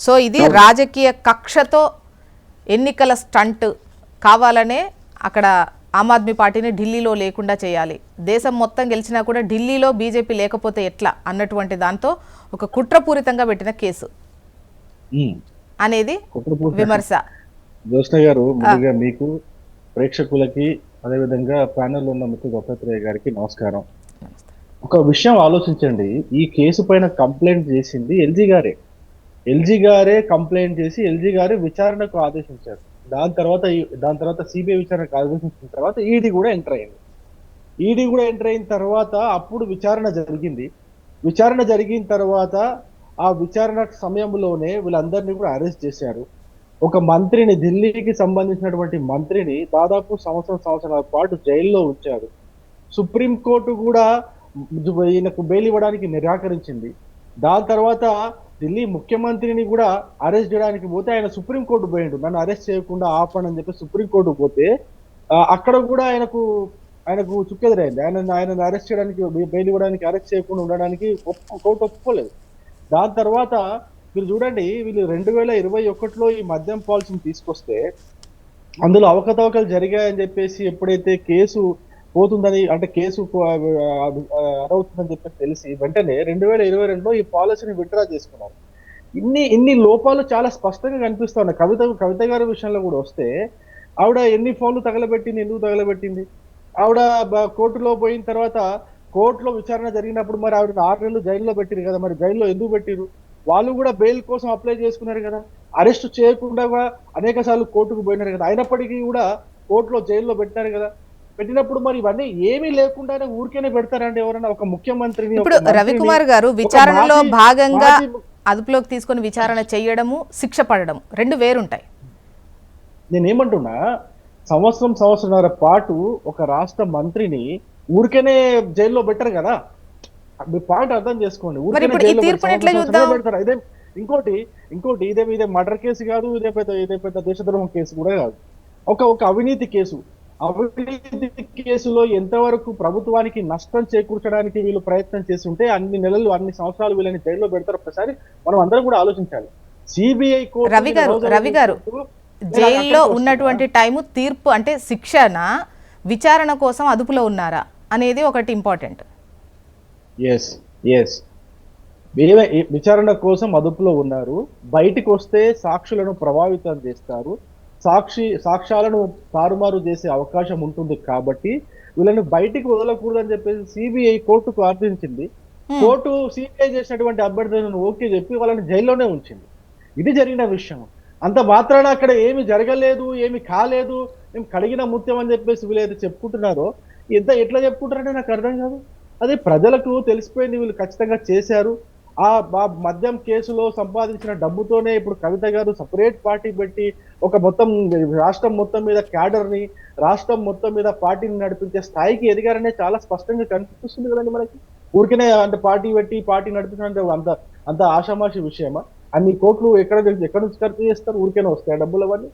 So ఇది రాజకీయ కక్షతో ఎన్నికల స్టంట్ కావాలనే అక్కడ ఆమ్ ఆద్మీ పార్టీని ఢిల్లీలో లేకుండా చేయాలి, దేశం మొత్తం గెలిచినా కూడా ఢిల్లీలో బీజేపీ లేకపోతే ఎట్లా అన్నటువంటి దాంతో ఒక కుట్రపూరితంగా పెట్టిన కేసు అనేది విమర్శ. జ్యోత్స్న గారు, ముందుగా మీకు, ప్రేక్షకులకి, అదేవిధంగా ప్యానెల్లో ఉన్న మిత్రుడు దత్తాత్రేయ గారికి నమస్కారం. ఒక విషయం ఆలోచించండి, ఈ కేసు పైన కంప్లైంట్ చేసింది ఎల్జీ గారే కంప్లైంట్ చేసి ఎల్జీ గారే విచారణకు ఆదేశించారు. దాని తర్వాత సిబిఐ విచారణకు ఆదేశించిన తర్వాత ఈడీ కూడా ఎంటర్ అయిన తర్వాత అప్పుడు విచారణ జరిగిన తర్వాత ఆ విచారణ సమయంలోనే వీళ్ళందరినీ కూడా అరెస్ట్ చేశారు. ఒక మంత్రిని, ఢిల్లీకి సంబంధించినటువంటి మంత్రిని దాదాపు సంవత్సరాల పాటు జైల్లో ఉంచారు. సుప్రీంకోర్టు కూడా ఈయనకు బెయిల్ ఇవ్వడానికి నిరాకరించింది. దాని తర్వాత ఢిల్లీ ముఖ్యమంత్రిని కూడా అరెస్ట్ చేయడానికి పోతే ఆయన సుప్రీంకోర్టు పోయిండు, నన్ను అరెస్ట్ చేయకుండా ఆపండి అని చెప్పి సుప్రీంకోర్టు పోతే అక్కడ కూడా ఆయనకు చుక్కెదురైంది. ఆయన అరెస్ట్ చేయడానికి, బెయిల్ ఇవ్వడానికి, అరెస్ట్ చేయకుండా ఉండడానికి కోర్టు ఒప్పుకోలేదు. దాని తర్వాత మీరు చూడండి, వీళ్ళు 2021లో ఈ మద్యం పాలసీని తీసుకొస్తే అందులో అవకతవకలు జరిగాయని చెప్పేసి ఎప్పుడైతే కేసు పోతుందని, అంటే కేసు అదవుతుందని చెప్పేసి తెలిసి వెంటనే 2022లో ఈ పాలసీని విత్డ్రా చేసుకున్నారు. ఇన్ని లోపాలు చాలా స్పష్టంగా కనిపిస్తా ఉన్నాయి. కవిత గారి విషయంలో కూడా వస్తే, ఆవిడ ఎన్ని ఫోన్లు తగలబెట్టింది, ఎందుకు తగలబెట్టింది? ఆవిడ కోర్టులో పోయిన తర్వాత కోర్టులో విచారణ జరిగినప్పుడు మరి ఆవిడ 6 నెలలు జైల్లో పెట్టిరు కదా, మరి జైల్లో ఎందుకు పెట్టిరు? వాళ్ళు కూడా బెయిల్ కోసం అప్లై చేసుకున్నారు కదా, అరెస్ట్ చేయకుండా అనేక సార్లు కోర్టుకు పోయినారు కదా, అయినప్పటికీ కూడా కోర్టులో జైల్లో పెట్టినారు కదా. పెట్టినప్పుడు మరి ఇవన్నీ ఏమీ లేకుండానే ఊరికేనే పెడతారండి ఎవరైనా ఒక ముఖ్యమంత్రిని? ఇప్పుడు రవికుమార్ గారు విచారణలో భాగంగా అదుపులోకి తీసుకొని విచారణ చేయడము, శిక్ష పడడం రెండు వేరుంటాయి. నేనేమంటున్నా, సంవత్సరంన్నర పాటు ఒక రాష్ట్ర మంత్రిని ఊరికేనే జైల్లో పెట్టరు కదా, మీ పాయింట్ అర్థం చేసుకోండి. పెడతారు. ఇంకోటి ఇదే మర్డర్ కేసు కాదు, ఇదే పెద్ద దేశద్రోహం కేసు కూడా కాదు, ఒక అవినీతి కేసు. అవినీతి కేసులో ఎంతవరకు ప్రభుత్వానికి నష్టం చేకూర్చడానికి వీళ్ళు ప్రయత్నం చేస్తుంటే అన్ని నెలలు, అన్ని సంవత్సరాలు వీళ్ళని జైల్లో పెడతారు. ఒకసారి మనం అందరం కూడా ఆలోచించాలి. సిబిఐ కోర్టు రవి గారు జైల్లో ఉన్నటువంటి టైము, తీర్పు అంటే శిక్షణ, విచారణ కోసం అదుపులో ఉన్నారా అనేది ఒకటి ఇంపార్టెంట్. విచారణ కోసం అదుపులో ఉన్నారు. బయటికి వస్తే సాక్షులను ప్రభావితం చేస్తారు, సాక్ష్యాలను తారుమారు చేసే అవకాశం ఉంటుంది. కాబట్టి వీళ్ళని బయటికి వదలకూడదని చెప్పేసి సిబిఐ కోర్టుకు ఆర్థించింది. కోర్టు సిబిఐ చేసినటువంటి అభ్యర్థులను ఓకే చెప్పి వాళ్ళని జైల్లోనే ఉంచింది. ఇది జరిగిన విషయం. అంత మాత్రాన అక్కడ ఏమి జరగలేదు, ఏమి కాలేదు, మేము కడిగిన ముత్యం అని చెప్పేసి వీళ్ళైతే చెప్పుకుంటున్నారో ఎట్లా చెప్పుకుంటారంటే నాకు అర్థం కాదు. అది ప్రజలకు తెలిసిపోయింది, వీళ్ళు ఖచ్చితంగా చేశారు. ఆ మద్యం కేసులో సంపాదించిన డబ్బుతోనే ఇప్పుడు కవిత గారు సపరేట్ పార్టీ పెట్టి ఒక మొత్తం రాష్ట్రం మొత్తం మీద క్యాడర్ని, రాష్ట్రం మొత్తం మీద పార్టీని నడిపించే స్థాయికి ఎదిగారనే చాలా స్పష్టంగా కనిపిస్తుంది కదండి మనకి. ఊరికనే అంటే పార్టీ పెట్టి పార్టీ నడిపించడం అంత ఆషామాషి విషయమా? అన్ని కోట్లు ఎక్కడ నుంచి ఖర్చు చేస్తారు? ఊరికేనే వస్తాయి డబ్బులు అవన్నీ.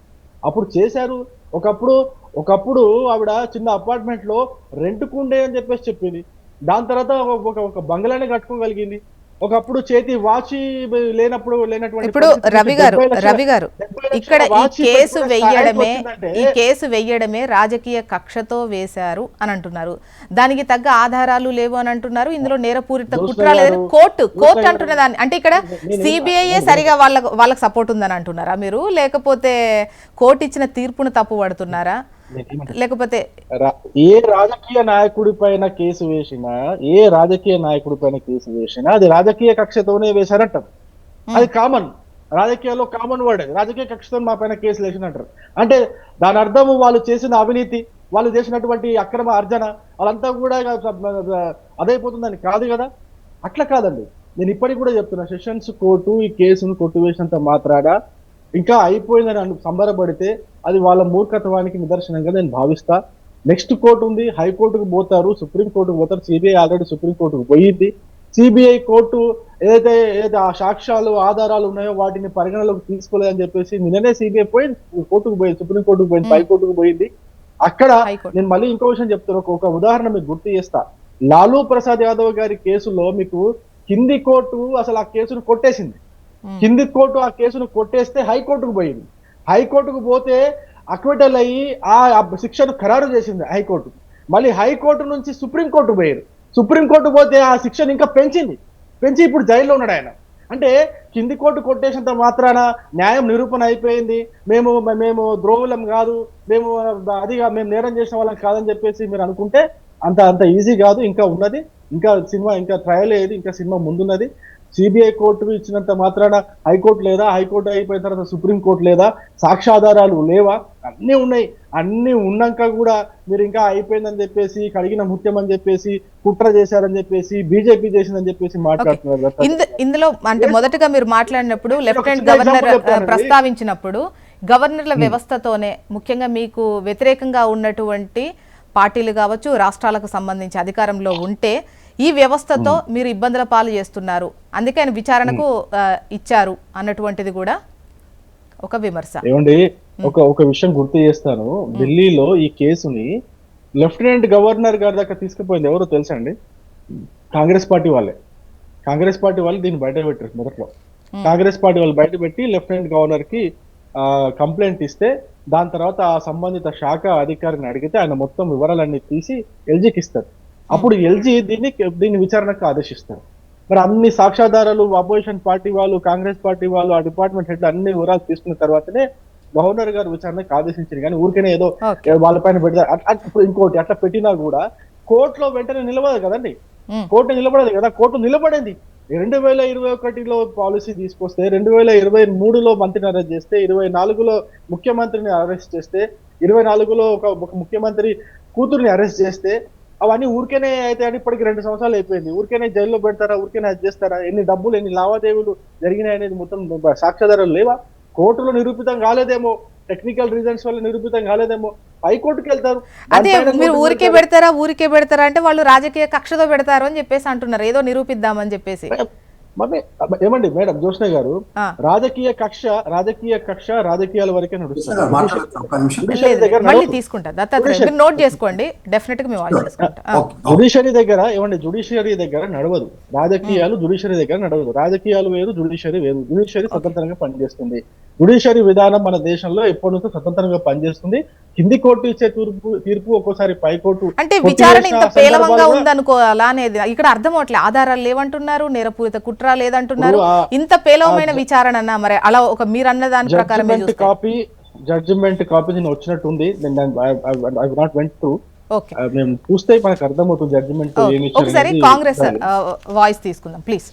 అప్పుడు చేశారు. ఒకప్పుడు ఆవిడ చిన్న అపార్ట్మెంట్ లో రెంట్కుండే అని చెప్పేసి చెప్పింది. దాని తర్వాత ఒక బంగ్లానే కట్టుకోగలిగింది. ఒకప్పుడు చేతి వాచి లేనటువంటి. ఇప్పుడు రవి గారు ఇక్కడ ఈ కేసు వెయ్యడమే రాజకీయ కక్షతో వేశారు అని అంటున్నారు. దానికి తగ్గ ఆధారాలు లేవు అని అంటున్నారు. ఇందులో నేరపూరిత కుట్ర లేదని కోర్టు అంటున్న దాన్ని, అంటే ఇక్కడ సిబిఐఏ సరిగా వాళ్ళకి సపోర్ట్ ఉందని అంటున్నారా మీరు, లేకపోతే కోర్టు ఇచ్చిన తీర్పును తప్పు పడుతున్నారా, లేకపోతే ఏ రాజకీయ నాయకుడి పైన కేసు వేసినా అది రాజకీయ కక్షతోనే వేశారంటారు. అది కామన్, రాజకీయాల్లో కామన్ వర్డ్. రాజకీయ కక్షతో మా పైన కేసులు వేసినట్టారు అంటే దాని అర్థం వాళ్ళు చేసిన అవినీతి, వాళ్ళు చేసినటువంటి అక్రమ అర్జన వాళ్ళంతా కూడా అదైపోతుందని కాదు కదా. అట్లా కాదండి. నేను ఇప్పటికి కూడా చెప్తున్నా, సెషన్స్ కోర్టు ఈ కేసును కొట్టివేసినంత మాత్రాన ఇంకా అయిపోయిందని సంబరపడితే అది వాళ్ళ మూర్ఖత్వానికి నిదర్శనంగా నేను భావిస్తా. నెక్స్ట్ కోర్టు ఉంది, హైకోర్టుకు పోతారు, సుప్రీంకోర్టుకు పోతారు. సిబిఐ ఆల్రెడీ సుప్రీంకోర్టుకు పోయింది. సిబిఐ కోర్టు ఏదైతే ఆ సాక్ష్యాలు, ఆధారాలు ఉన్నాయో వాటిని పరిగణలోకి తీసుకోలేదని చెప్పేసి నిన్ననే సిబిఐ కోర్టుకు పోయింది, సుప్రీంకోర్టుకు పోయింది, హైకోర్టుకు పోయింది. అక్కడ నేను మళ్ళీ ఇంకో విషయం చెప్తాను, ఒక ఉదాహరణ మీకు గుర్తు చేస్తా. లాలూ ప్రసాద్ యాదవ్ గారి కేసులో మీకు కింది కోర్టు అసలు ఆ కేసును కొట్టేసింది. కింది కోర్టు ఆ కేసును కొట్టేస్తే హైకోర్టుకు పోయింది. హైకోర్టుకు పోతే అక్విటల్ అయ్యి ఆ శిక్షను ఖరారు చేసింది హైకోర్టు. మళ్ళీ హైకోర్టు నుంచి సుప్రీంకోర్టు పోయారు. సుప్రీంకోర్టు పోతే ఆ శిక్షను ఇంకా పెంచి ఇప్పుడు జైల్లో ఉన్నాడు ఆయన. అంటే కింది కోర్టు కొట్టేసినంత మాత్రాన న్యాయం నిరూపణ అయిపోయింది, మేము ద్రోవులం కాదు, మేము నేరం చేసిన వాళ్ళం కాదని చెప్పేసి మీరు అనుకుంటే అంత ఈజీ కాదు. ఇంకా ఉన్నది, ఇంకా ట్రయల్ ఏది, ఇంకా సినిమా ముందున్నది. సిబిఐ కోర్టు ఇచ్చినంత మాత్రాన హైకోర్టు లేదా, హైకోర్టు అయిపోయిన తర్వాత సుప్రీంకోర్టు లేదా, సాక్ష్యాధారాలు లేవా? అన్నీ ఉన్నాయి. అన్ని ఉన్నాక కూడా మీరు ఇంకా అయిపోయిందని చెప్పేసి, కడిగిన ముత్యం అని చెప్పేసి, కుట్ర చేశారని చెప్పేసి, బీజేపీ చేసిందని చెప్పేసి మాట్లాడుతున్నారు. ఇందులో అంటే మొదటగా మీరు మాట్లాడినప్పుడు లెఫ్టినెంట్ గవర్నర్ ప్రస్తావించినప్పుడు గవర్నర్ల వ్యవస్థతోనే ముఖ్యంగా మీకు వ్యతిరేకంగా ఉన్నటువంటి పార్టీలు కావచ్చు, రాష్ట్రాలకు సంబంధించి అధికారంలో ఉంటే ఈ వ్యవస్థతో మీరు ఇబ్బందుల పాలు చేస్తున్నారు, అందుకే ఆయన విచారణకు ఇచ్చారు అన్నటువంటిది కూడా ఒక విమర్శ. ఏమండి, ఒక విషయం గుర్తు చేస్తాను. ఢిల్లీలో ఈ కేసుని లెఫ్టినెంట్ గవర్నర్ గారి దాకా తీసుకుపోయింది ఎవరో తెలుసా అండి? కాంగ్రెస్ పార్టీ వాళ్ళు దీన్ని బయట పెట్టారు. మొదట్లో కాంగ్రెస్ పార్టీ వాళ్ళు బయట పెట్టి లెఫ్టినెంట్ గవర్నర్ కి కంప్లైంట్ ఇస్తే, దాని తర్వాత ఆ సంబంధిత శాఖ అధికారిని అడిగితే ఆయన మొత్తం వివరాలన్నీ తీసి ఎల్జీకి ఇస్తారు. అప్పుడు ఎల్జీ దీన్ని విచారణకు ఆదేశిస్తారు. మరి అన్ని సాక్ష్యాధారాలు అపోజిషన్ పార్టీ వాళ్ళు, కాంగ్రెస్ పార్టీ వాళ్ళు, ఆ డిపార్ట్మెంట్ హెడ్ అన్ని వివరాలు తీసుకున్న తర్వాతనే గవర్నర్ గారు విచారణకు ఆదేశించారు. కానీ ఊరికనే ఏదో వాళ్ళపైన పెడతారు. ఇంకోటి అట్లా పెట్టినా కూడా కోర్టులో వెంటనే నిలబడదు కదండి. కోర్టు నిలబడదు కదా. కోర్టు నిలబడింది 2021లో పాలసీ తీసుకొస్తే, 2023లో మంత్రిని అరెస్ట్ చేస్తే, 24లో ముఖ్యమంత్రిని అరెస్ట్ చేస్తే, 24లో ఒక ముఖ్యమంత్రి కూతుర్ని అరెస్ట్ చేస్తే, అవన్నీ ఊరికేనే అయితే అని ఇప్పటికి 2 సంవత్సరాలు అయిపోయింది. ఊరికేనే జైల్లో పెడతారా? ఊరికేనే అది చేస్తారా? ఎన్ని డబ్బులు, ఎన్ని లావాదేవీలు జరిగినాయి అనేది మొత్తం సాక్ష్యాధారాలు లేవా? కోర్టులో నిరూపితం కాలేదేమో, టెక్నికల్ రీజన్స్ వల్ల నిరూపితం కాలేదేమో, హైకోర్టుకి వెళ్తారు. అదే మీరు ఊరికే పెడతారా అంటే వాళ్ళు రాజకీయ కక్షతో పెడతారు అని చెప్పేసి అంటున్నారు, ఏదో నిరూపిద్దామని చెప్పేసి. ఏమండి మేడం జోష్న గారు, రాజకీయ కక్ష రాజకీయాల వరకే నడుస్తుంది. మళ్ళీ తీసుకుంటా దత్తాత్రేయ, నోట్ చేసుకోండి, డెఫినెట్ గా మీ వాయిస్ తీసుకుంటా. జుడిషియరీ దగ్గర నడవదు రాజకీయాలు, జుడిషియరీ దగ్గర నడవదు. రాజకీయాలు వేరు, జుడిషియరీ వేరు. జుడిషియరీ స్వతంత్రంగా పనిచేస్తుంది. జుడిషియరీ విధానం మన దేశంలో ఎప్పటి నుంచో స్వతంత్రంగా పనిచేస్తుంది. కింది కోర్టు ఇచ్చే తీర్పు ఒక్కోసారి పై కోర్టు. అంటే విచారణ ఇంత పేలవంగా ఉందనుకోవాలా అనేది ఇక్కడ అర్థం అవట్లేదు. ఆధారాలు లేవంటున్నారు, నేరపూరిత కుట్ర లేదంటున్నారు, ఇంత పేలవమైన విచారణ అన్న మరి అలా ఒక మీరు అన్న దాని ప్రకారం జడ్జిమెంట్ కాపీ నేను వచ్చినట్టుంది. మేము చూస్తే మనకు అర్థమవుతుంది జడ్జిమెంట్. ఒకసారి కాంగ్రెస్ వాయిస్ తీసుకుందాం ప్లీజ్.